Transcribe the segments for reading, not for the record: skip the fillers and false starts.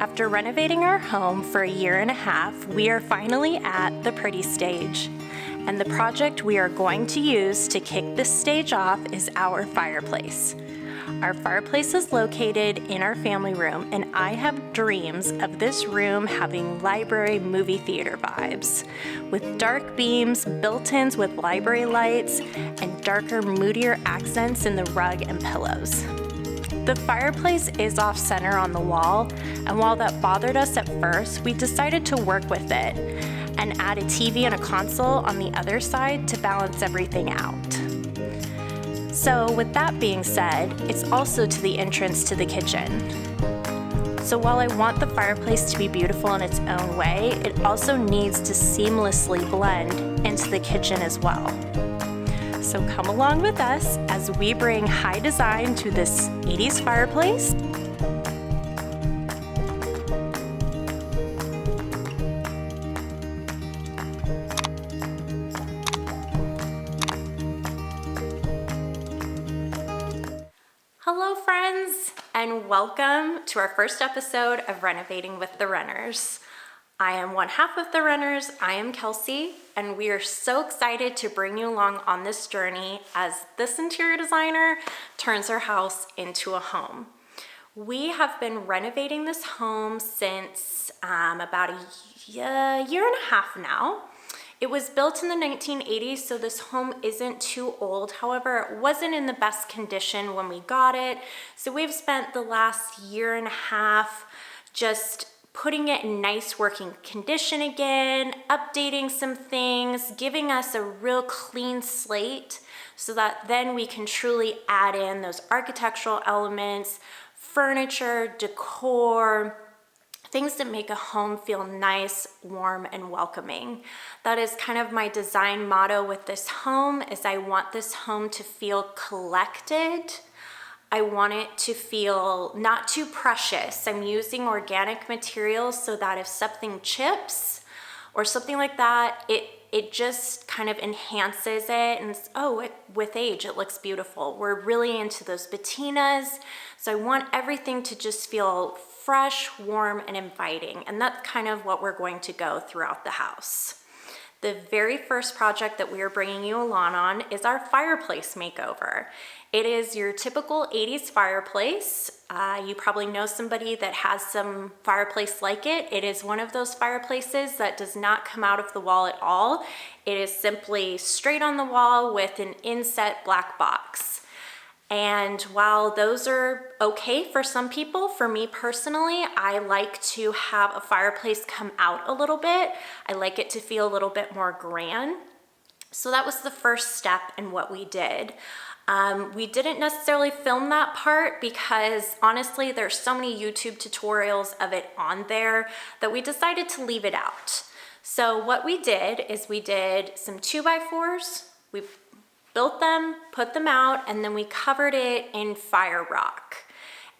After renovating our home for a year and a half, we are finally at the pretty stage. And the project we are going to use to kick this stage off is our fireplace. Our fireplace is located in our family room, and I have dreams of this room having library movie theater vibes, with dark beams, built-ins with library lights, and darker, moodier accents in the rug and pillows. The fireplace is off-center on the wall, and while that bothered us at first, we decided to work with it and add a TV and a console on the other side to balance everything out. So with that being said, it's also to the entrance to the kitchen. So while I want the fireplace to be beautiful in its own way, it also needs to seamlessly blend into the kitchen as well. So come along with us as we bring high design to this 80s fireplace. Hello friends, and welcome to our first episode of Renovating with the Renners. I am one half of the Renners. I am Kelsey, and we are so excited to bring you along on this journey as this interior designer turns her house into a home. We have been renovating this home since about a year and a half now. It was built in the 1980s, so this home isn't too old. However, it wasn't in the best condition when we got it. So we've spent the last year and a half just putting it in nice working condition again, updating some things, giving us a real clean slate so that then we can truly add in those architectural elements, furniture, decor, things that make a home feel nice, warm, and welcoming. That is kind of my design motto with this home, is I want this home to feel collected. I want it to feel not too precious. I'm using organic materials so that if something chips or something like that, it just kind of enhances it, and with age, it looks beautiful. We're really into those patinas, so I want everything to just feel fresh, warm, and inviting, and that's kind of what we're going to go throughout the house. The very first project that we are bringing you along on is our fireplace makeover. It is your typical 80s fireplace. You probably know somebody that has some fireplace like it. It is one of those fireplaces that does not come out of the wall at all. It is simply straight on the wall with an inset black box. And while those are okay for some people, for me personally, I like to have a fireplace come out a little bit. I like it to feel a little bit more grand. So that was the first step in what we did. We didn't necessarily film that part because honestly, there's so many YouTube tutorials of it on there that we decided to leave it out. So what we did is we did some 2x4s. We built them, put them out, and then we covered it in fire rock.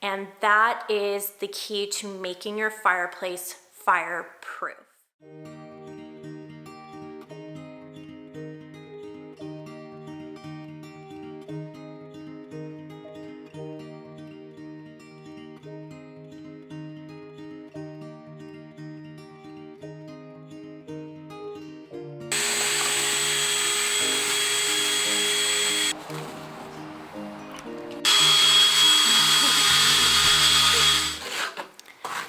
And that is the key to making your fireplace fireproof.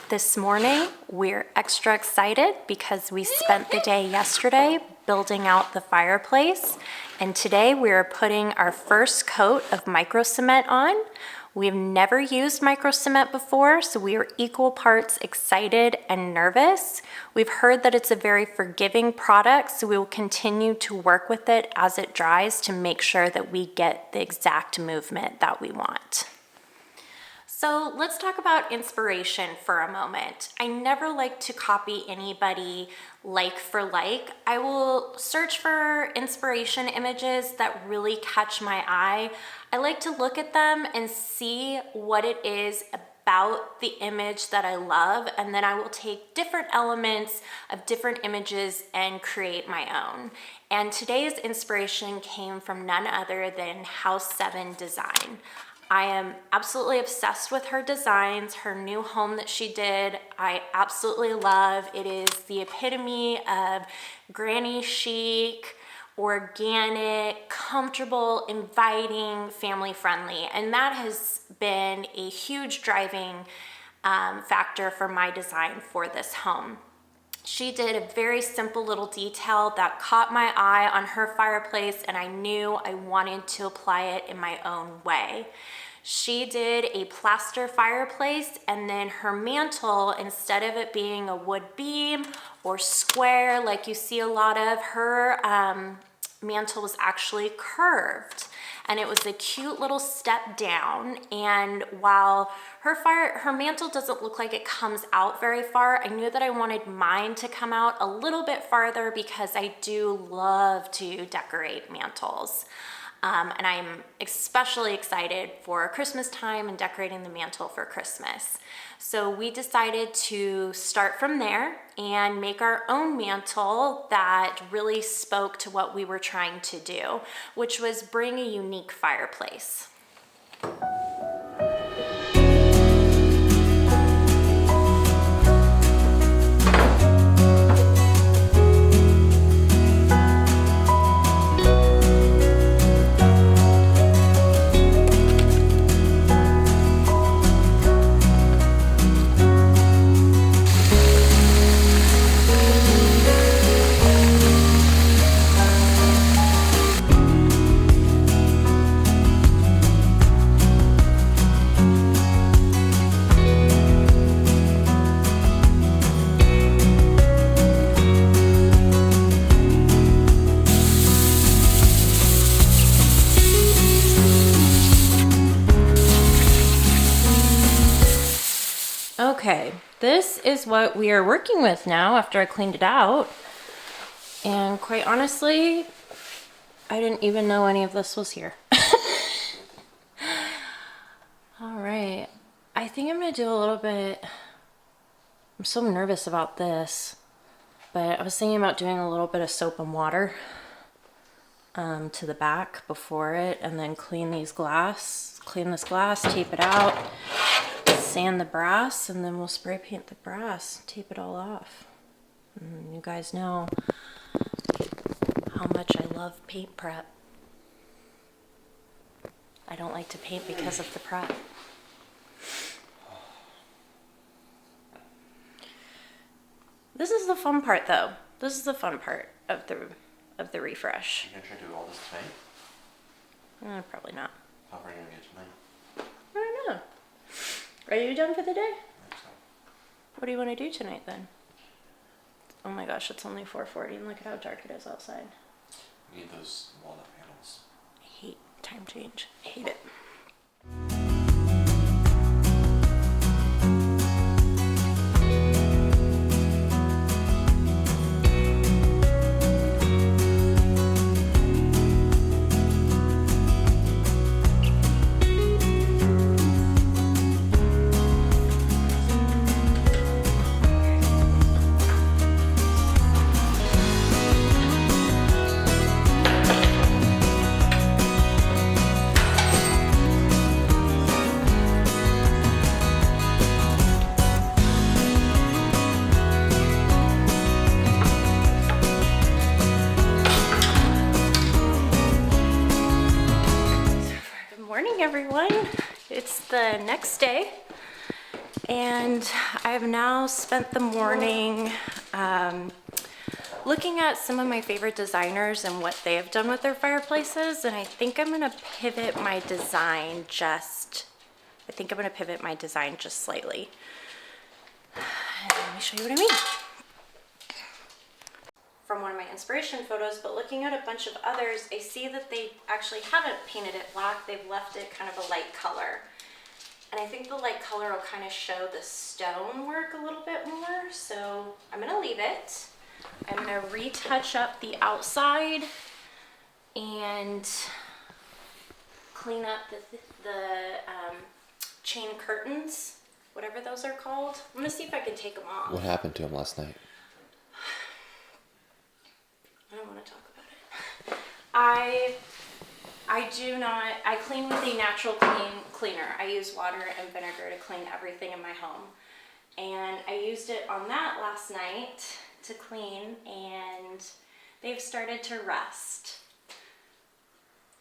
This morning, we're extra excited because we spent the day yesterday building out the fireplace, and today we're putting our first coat of micro cement on. We've never used micro cement before, so we are equal parts excited and nervous. We've heard that it's a very forgiving product, so we will continue to work with it as it dries to make sure that we get the exact movement that we want. So let's talk about inspiration for a moment. I never like to copy anybody like for like. I will search for inspiration images that really catch my eye. I like to look at them and see what it is about the image that I love, and then I will take different elements of different images and create my own. And today's inspiration came from none other than House 7 Design. I am absolutely obsessed with her designs. Her new home that she did, I absolutely love. It is the epitome of granny chic, organic, comfortable, inviting, family friendly. And that has been a huge driving factor for my design for this home. She did a very simple little detail that caught my eye on her fireplace, and I knew I wanted to apply it in my own way. She did a plaster fireplace, and then her mantle, instead of it being a wood beam or square like you see a lot of, her mantle was actually curved. And it was a cute little step down. And while her mantle doesn't look like it comes out very far, I knew that I wanted mine to come out a little bit farther because I do love to decorate mantles. And I'm especially excited for Christmas time and decorating the mantle for Christmas. So we decided to start from there and make our own mantle that really spoke to what we were trying to do, which was bring a unique fireplace. Okay, this is what we are working with now after I cleaned it out. And quite honestly, I didn't even know any of this was here. All right, I think I'm gonna do a little bit, I'm so nervous about this, but I was thinking about doing a little bit of soap and water to the back before it, and then clean this glass, tape it out, sand the brass, and then we'll spray paint the brass, tape it all off. And you guys know how much I love paint prep. I don't like to paint because of the prep. This is the fun part though. This is the fun part of the refresh. You gonna try to do all this tonight? Probably not. How far are you gonna get tonight? I don't know. Are you done for the day? I think so. What do you want to do tonight then? Oh my gosh, it's only 4:40 and look at how dark it is outside. We need those walnut panels. I hate time change. I hate it. Everyone, it's the next day and I've now spent the morning looking at some of my favorite designers and what they have done with their fireplaces, and I think I'm gonna pivot my design just slightly. Let me show you what I mean. From one of my inspiration photos, but looking at a bunch of others, I see that they actually haven't painted it black. They've left it kind of a light color. And I think the light color will kind of show the stonework a little bit more. So I'm gonna leave it. I'm gonna retouch up the outside and clean up the chain curtains, whatever those are called. I'm gonna see if I can take them off. What happened to him last night? I don't want to talk about it. I I do not, I clean with a natural cleaner. I use water and vinegar to clean everything in my home. And I used it on that last night to clean, and they've started to rust.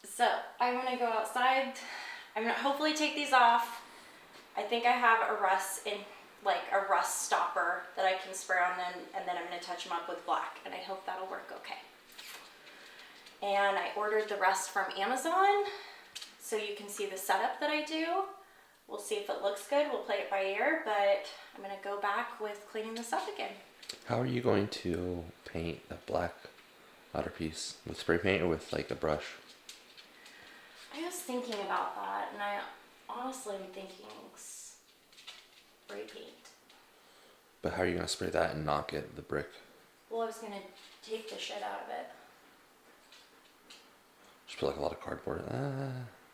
So I'm gonna go outside. I'm gonna hopefully take these off. I think I have a rust stopper that I can spray on them, and then I'm gonna touch them up with black, and I hope that'll work okay. And I ordered the rest from Amazon, so you can see the setup that I do. We'll see if it looks good. We'll play it by ear, but I'm gonna go back with cleaning this up again. How are you going to paint the black outer piece? With spray paint or with like a brush? I was thinking about that, and I honestly am thinking spray paint. But how are you going to spray that and not get the brick? Well, I was gonna take the shit out of it. Just put like a lot of cardboard.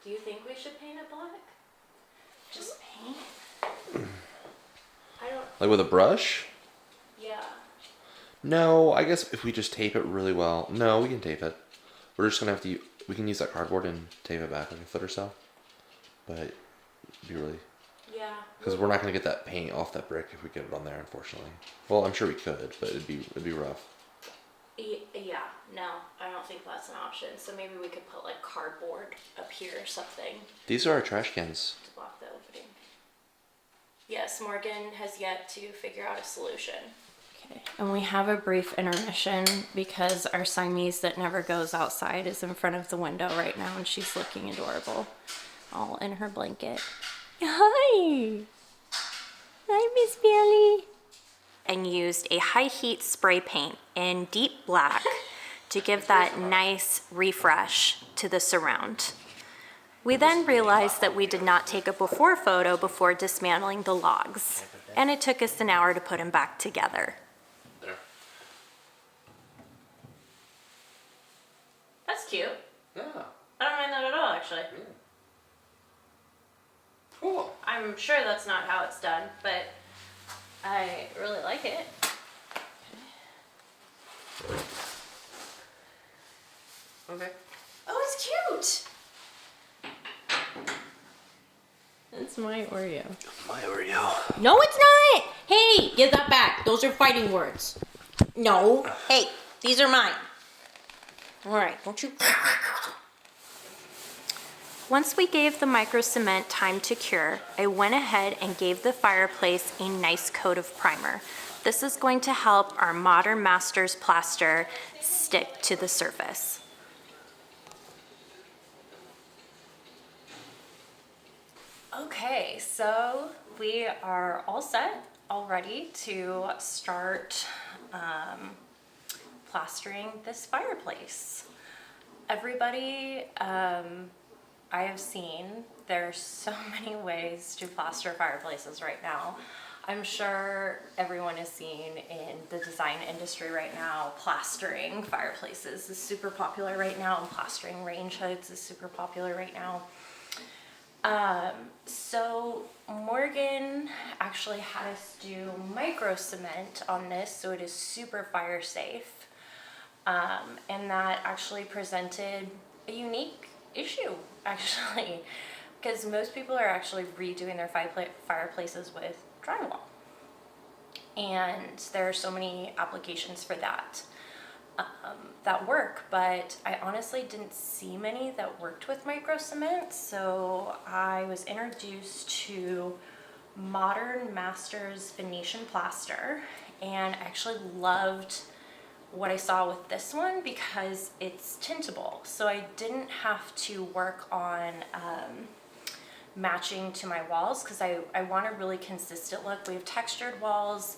Do you think we should paint it black? Just paint? I don't. Like with a brush? Yeah. No, I guess if we just tape it really well. No, we can tape it. We're just going to have to, we can use that cardboard and tape it back like a foot or so. But it'd be really, Yeah. because we're not going to get that paint off that brick if we get it on there, unfortunately. Well, I'm sure we could, but it'd be rough. Yeah, no, I don't think that's an option. So maybe we could put like cardboard up here or something These are our trash cans. to block the opening. Yes, Morgan has yet to figure out a solution. Okay, and we have a brief intermission because our Siamese that never goes outside is in front of the window right now, and she's looking adorable, all in her blanket. Hi! Hi, Miss Bailey. And used a high heat spray paint in deep black to give that nice refresh to the surround. We then realized that we did not take a before photo before dismantling the logs, and it took us an hour to put them back together. There. That's cute. Yeah. I don't mind that at all, actually. Yeah. Cool. I'm sure that's not how it's done, but I really like it. Okay. Oh, it's cute! It's my Oreo. My Oreo. No, it's not! Hey, give that back. Those are fighting words. No. Hey, these are mine. All right, don't you... Once we gave the micro cement time to cure, I went ahead and gave the fireplace a nice coat of primer. This is going to help our Modern Masters plaster stick to the surface. Okay, so we are all set, all ready to start plastering this fireplace. Everybody, I have seen there's so many ways to plaster fireplaces right now. I'm sure everyone is seeing in the design industry right now, plastering fireplaces is super popular right now, and plastering range hoods is super popular right now. So Morgan actually had us do micro cement on this, so it is super fire safe. And that actually presented a unique issue, actually, because most people are actually redoing their fireplaces with drywall. And there are so many applications for that that work, but I honestly didn't see many that worked with micro cement. So I was introduced to Modern Masters Venetian plaster, and I actually loved what I saw with this one because it's tintable. So I didn't have to work on matching to my walls because I want a really consistent look. We have textured walls,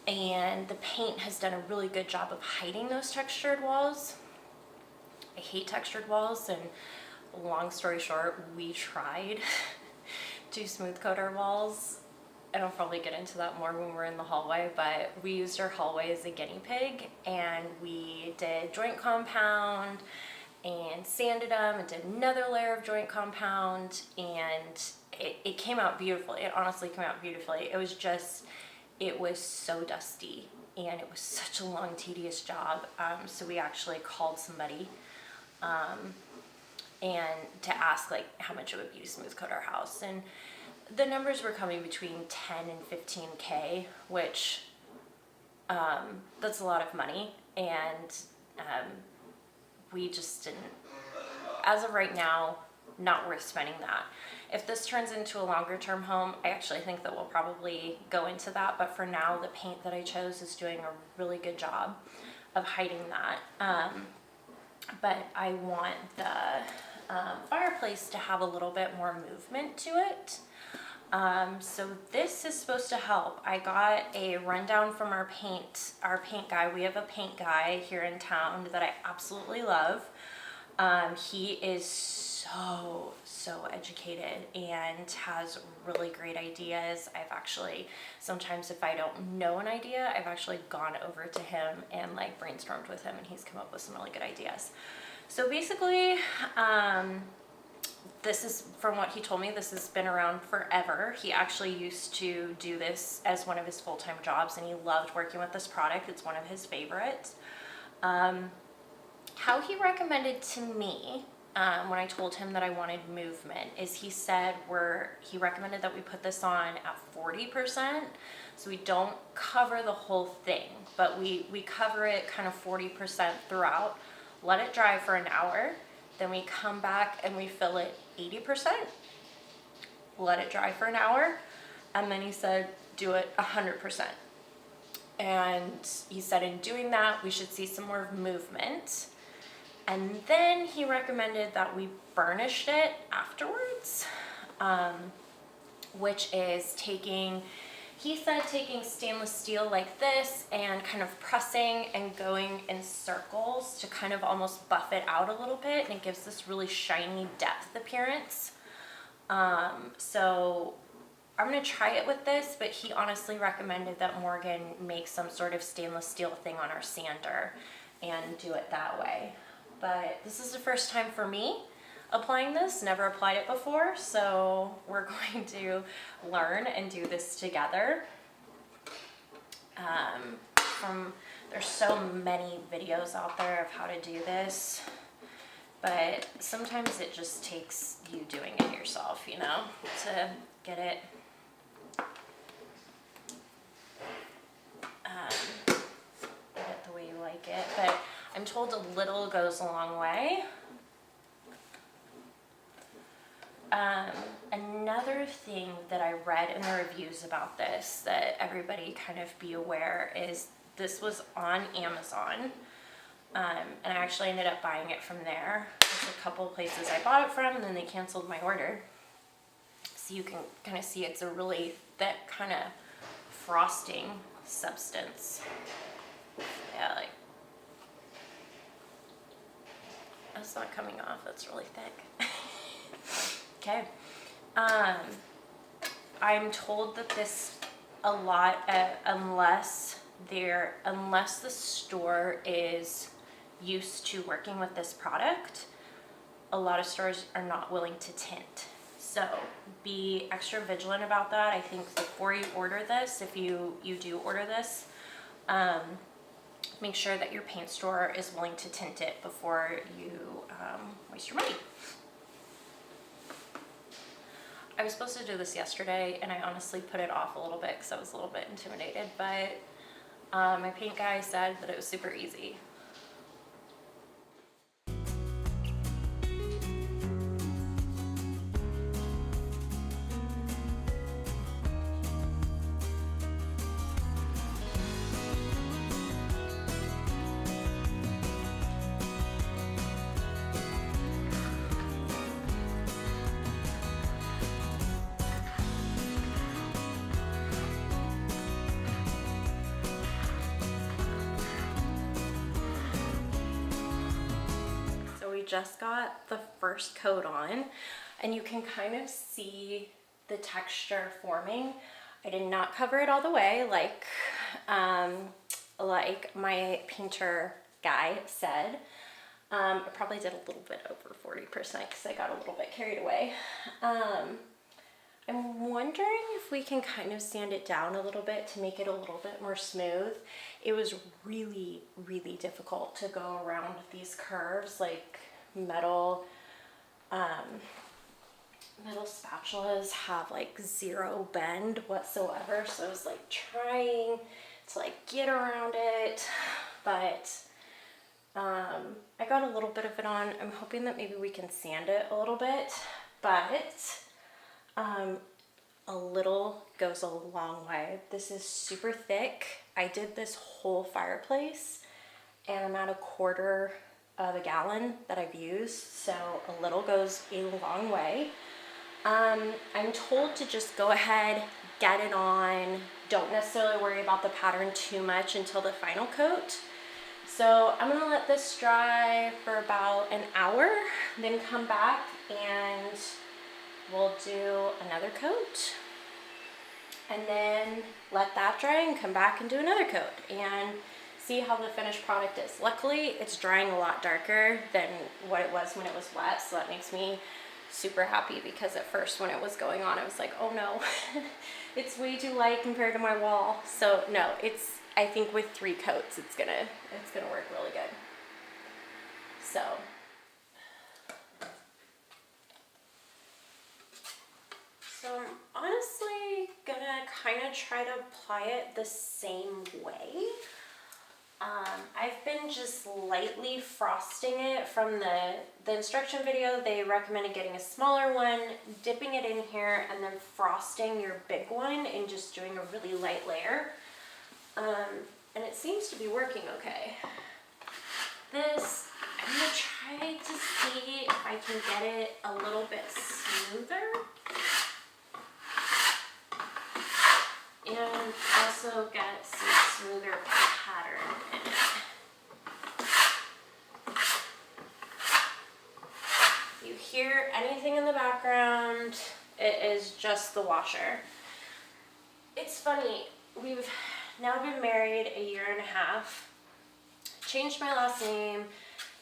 and the paint has done a really good job of hiding those textured walls. I hate textured walls, and long story short, we tried to smooth coat our walls. And I'll probably get into that more when we're in the hallway, but we used our hallway as a guinea pig, and we did joint compound and sanded them and did another layer of joint compound, and it came out beautifully. It honestly came out beautifully. It was so dusty, and it was such a long, tedious job. So we actually called somebody and to ask like how much it would be to smooth coat our house. And the numbers were coming between 10 and 15K, which that's a lot of money. And we just didn't, as of right now, not worth spending that. If this turns into a longer term home, I actually think that we'll probably go into that. But for now, the paint that I chose is doing a really good job of hiding that. But I want the fireplace to have a little bit more movement to it. So this is supposed to help. I got a rundown from our paint guy. We have a paint guy here in town that I absolutely love. He is so educated and has really great ideas. I've actually, sometimes if I don't know an idea, I've actually gone over to him and like brainstormed with him, and he's come up with some really good ideas. So basically, this is, from what he told me, this has been around forever. He actually used to do this as one of his full-time jobs, and he loved working with this product. It's one of his favorites. How he recommended to me, when I told him that I wanted movement, is he said he recommended that we put this on at 40%, so we don't cover the whole thing, but we cover it kind of 40% throughout, let it dry for an hour, then we come back and we fill it 80%, let it dry for an hour, and then he said do it 100%. And he said in doing that we should see some more movement. And then he recommended that we burnished it afterwards, which is taking stainless steel like this and kind of pressing and going in circles to kind of almost buff it out a little bit, and it gives this really shiny depth appearance. So I'm gonna try it with this, but he honestly recommended that Morgan make some sort of stainless steel thing on our sander and do it that way. But this is the first time for me applying this, never applied it before, so we're going to learn and do this together. There's so many videos out there of how to do this, but sometimes it just takes you doing it yourself, you know, to get it the way you like it. But I'm told a little goes a long way. Another thing that I read in the reviews about this that everybody kind of be aware is this was on Amazon, and I actually ended up buying it from there. There's a couple places I bought it from, and then they canceled my order. So you can kind of see it's a really thick kind of frosting substance. Yeah, like, that's not coming off, that's really thick. Okay. I'm told that this unless the store is used to working with this product, a lot of stores are not willing to tint. So be extra vigilant about that. I think before you order this, if you do order this, make sure that your paint store is willing to tint it before you waste your money. I was supposed to do this yesterday, and I honestly put it off a little bit because I was a little bit intimidated, but my paint guy said that it was super easy. Just got the first coat on, and you can kind of see the texture forming. I did not cover it all the way like my painter guy said. I probably did a little bit over 40% because I got a little bit carried away. I'm wondering if we can kind of sand it down a little bit to make it a little bit more smooth. It was really, really difficult to go around these curves, like metal Metal spatulas have like zero bend whatsoever, so I was like trying to like get around it, but I got a little bit of it on. I'm hoping that maybe we can sand it a little bit, but a little goes a long way. This is super thick. I did this whole fireplace and I'm at 1/4 of a gallon that I've used, so a little goes a long way. I'm told to just go ahead, get it on, don't necessarily worry about the pattern too much until the final coat. So I'm gonna let this dry for about an hour, then come back and we'll do another coat. And then let that dry and come back and do another coat and see how the finished product is. Luckily, it's drying a lot darker than what it was when it was wet, so that makes me super happy, because at first when it was going on, I was like, oh no, it's way too light compared to my wall. So no, I think with 3 coats, it's gonna work really good. So I'm honestly gonna kind of try to apply it the same way. I've been just lightly frosting it. From the instruction video, they recommended getting a smaller one, dipping it in here, and then frosting your big one and just doing a really light layer. And it seems to be working okay. This, I'm gonna try to see if I can get it a little bit smoother. And also get some smoother pattern in it. If you hear anything in the background, it is just the washer. It's funny, we've now been married a year and a half, changed my last name,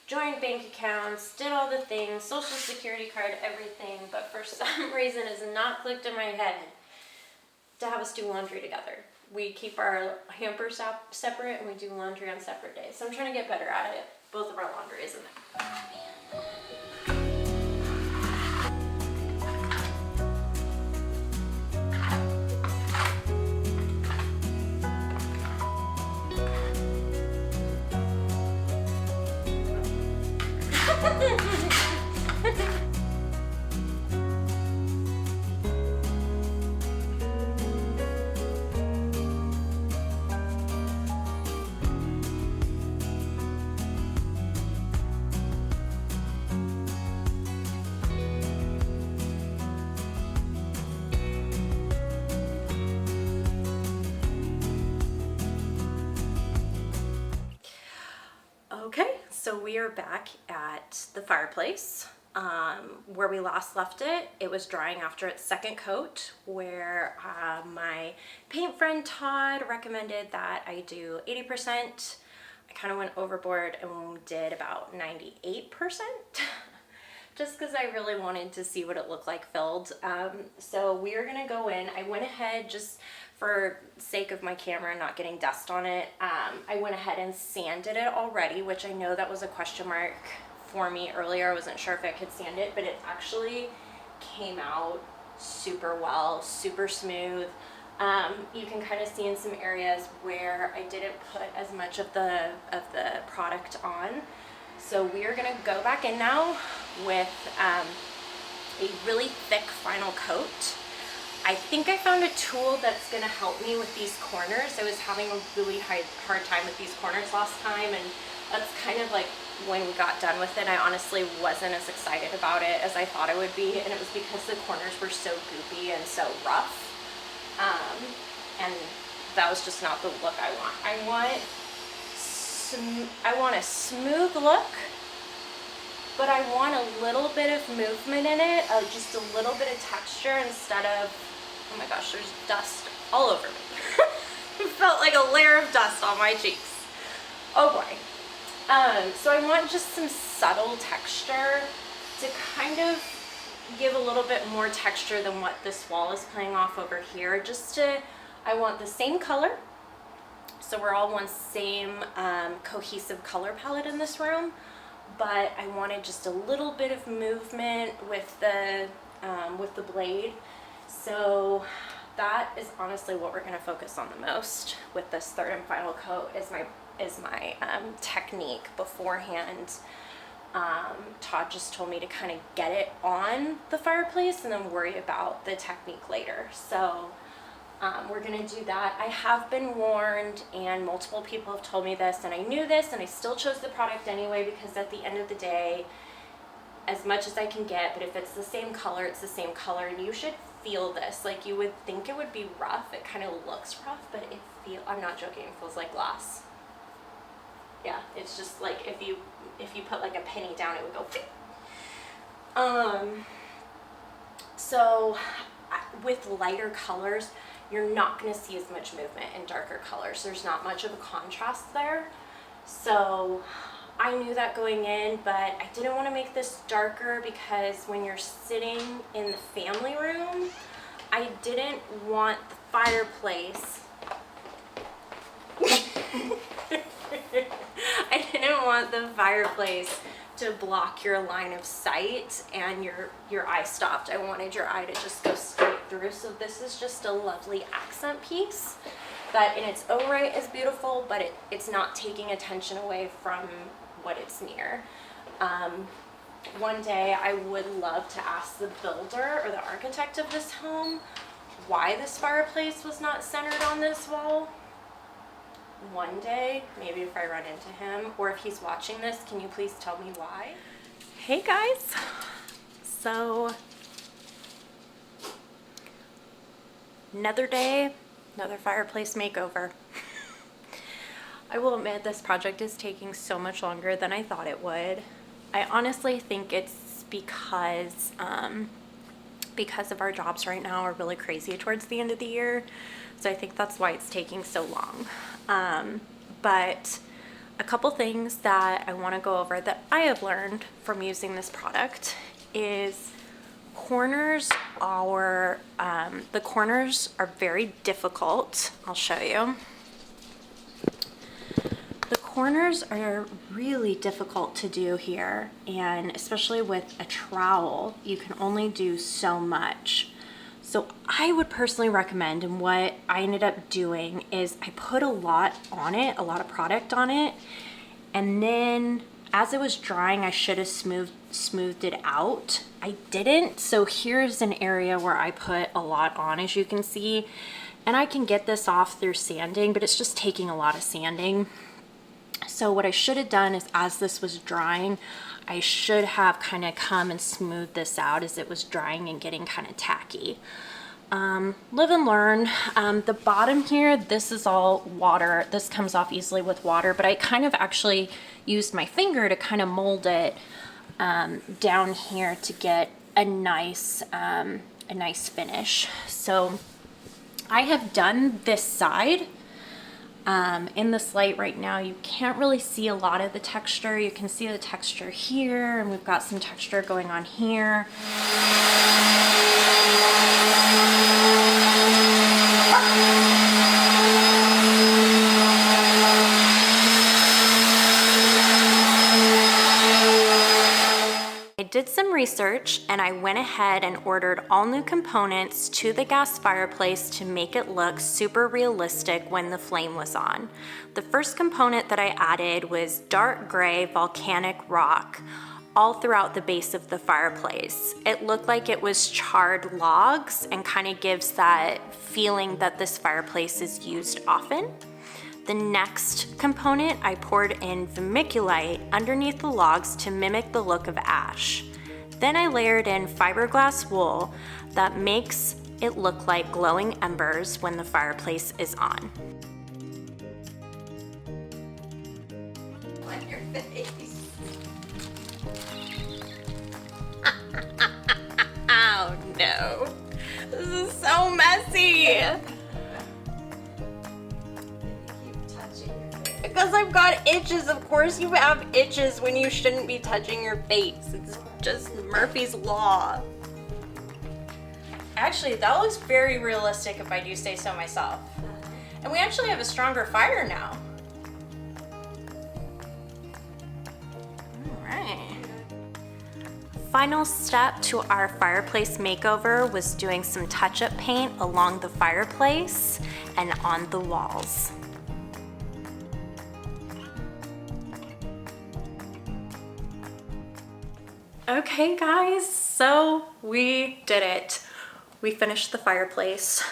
joined bank accounts, did all the things, social security card, everything, but for some reason it's not clicked in my head to have us do laundry together. We keep our hampers separate and we do laundry on separate days. So I'm trying to get better at it. Both of our laundry is in there. Okay, so we are back at the fireplace where we last left it. It was drying after its second coat, where my paint friend Todd recommended that I do 80%. I kind of went overboard and did about 98%. Just because I really wanted to see what it looked like filled. So we are gonna go in. I went ahead, just for sake of my camera not getting dust on it, I went ahead and sanded it already, which I know that was a question mark for me earlier. I wasn't sure if I could sand it, but it actually came out super well, super smooth. You can kind of see in some areas where I didn't put as much of the product on. So we are gonna go back in now with a really thick final coat. I think I found a tool that's gonna help me with these corners. I was having a really hard time with these corners last time, and that's kind of like when we got done with it. I honestly wasn't as excited about it as I thought I would be, and it was because the corners were so goopy and so rough. And that was just not the look I want. I want a smooth look, but I want a little bit of movement in it, just a little bit of texture instead of, oh my gosh, there's dust all over me. It felt like a layer of dust on my cheeks. Oh boy. So I want just some subtle texture to kind of give a little bit more texture than what this wall is playing off over here. I want the same color. So we're all one same cohesive color palette in this room, but I wanted just a little bit of movement with the blade. So that is honestly what we're going to focus on the most with this third and final coat is my technique beforehand. Todd just told me to kind of get it on the fireplace and then worry about the technique later. So we're gonna do that. I have been warned, and multiple people have told me this, and I knew this, and I still chose the product anyway, because at the end of the day, as much as I can get, but if it's the same color, it's the same color, and you should feel this. Like, you would think it would be rough. It kind of looks rough, but I'm not joking, it feels like glass. Yeah, it's just like if you put like a penny down, it would go so with lighter colors, you're not going to see as much movement in darker colors. There's not much of a contrast there. So I knew that going in, but I didn't want to make this darker because when you're sitting in the family room, I didn't want the fireplace I didn't want the fireplace to block your line of sight and your eye stopped. I wanted your eye to just go straight through. So this is just a lovely accent piece that in its own right is beautiful, but it's not taking attention away from what it's near. One day I would love to ask the builder or the architect of this home why this fireplace was not centered on this wall. One day, maybe if I run into him, or if he's watching this, can you please tell me why? Hey guys, so another day, another fireplace makeover. I will admit this project is taking so much longer than I thought it would. I honestly think it's because of our jobs right now are really crazy towards the end of the year. So I think that's why it's taking so long. But a couple things that I want to go over that I have learned from using this product is the corners are very difficult. I'll show you. The corners are really difficult to do here, and especially with a trowel, you can only do so much. So I would personally recommend, and what I ended up doing is I put a lot on it, a lot of product on it, and then as it was drying, I should have smoothed it out. I didn't, so here's an area where I put a lot on, as you can see, and I can get this off through sanding, but it's just taking a lot of sanding. So what I should have done is, as this was drying, I should have kind of come and smoothed this out as it was drying and getting kind of tacky. Live and learn. The bottom here, this is all water. This comes off easily with water, but I kind of actually used my finger to kind of mold it down here to get a nice finish. So I have done this side. In this light right now, you can't really see a lot of the texture. You can see the texture here, and we've got some texture going on here. I did some research and I went ahead and ordered all new components to the gas fireplace to make it look super realistic when the flame was on. The first component that I added was dark gray volcanic rock all throughout the base of the fireplace. It looked like it was charred logs and kind of gives that feeling that this fireplace is used often. The next component, I poured in vermiculite underneath the logs to mimic the look of ash. Then I layered in fiberglass wool that makes it look like glowing embers when the fireplace is on. On your face. Oh no, this is so messy. Because I've got itches. Of course you have itches when you shouldn't be touching your face. It's just Murphy's Law. Actually, that looks very realistic if I do say so myself. And we actually have a stronger fire now. All right. Okay. Final step to our fireplace makeover was doing some touch-up paint along the fireplace and on the walls. Okay guys, so we did it. We finished the fireplace.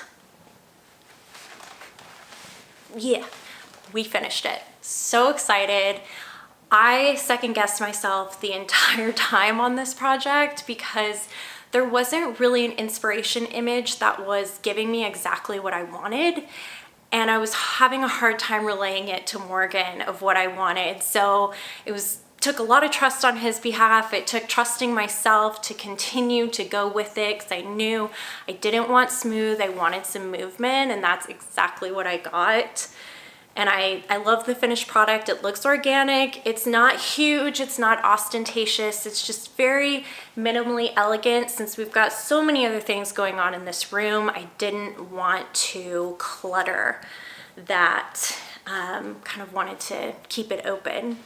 Yeah, we finished it. So excited. I second-guessed myself the entire time on this project because there wasn't really an inspiration image that was giving me exactly what I wanted, and I was having a hard time relaying it to Morgan of what I wanted. So it took a lot of trust on his behalf. It took trusting myself to continue to go with it because I knew I didn't want smooth, I wanted some movement, and that's exactly what I got. And I love the finished product. It looks organic. It's not huge. It's not ostentatious. It's just very minimally elegant. Since we've got so many other things going on in this room, I didn't want to clutter that. Kind of wanted to keep it open.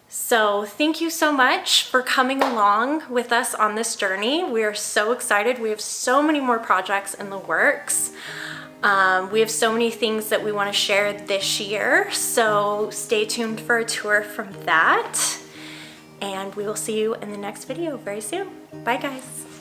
So thank you so much for coming along with us on this journey. We are so excited. We have so many more projects in the works. We have so many things that we want to share this year, so stay tuned for a tour from that, and we will see you in the next video very soon. Bye guys.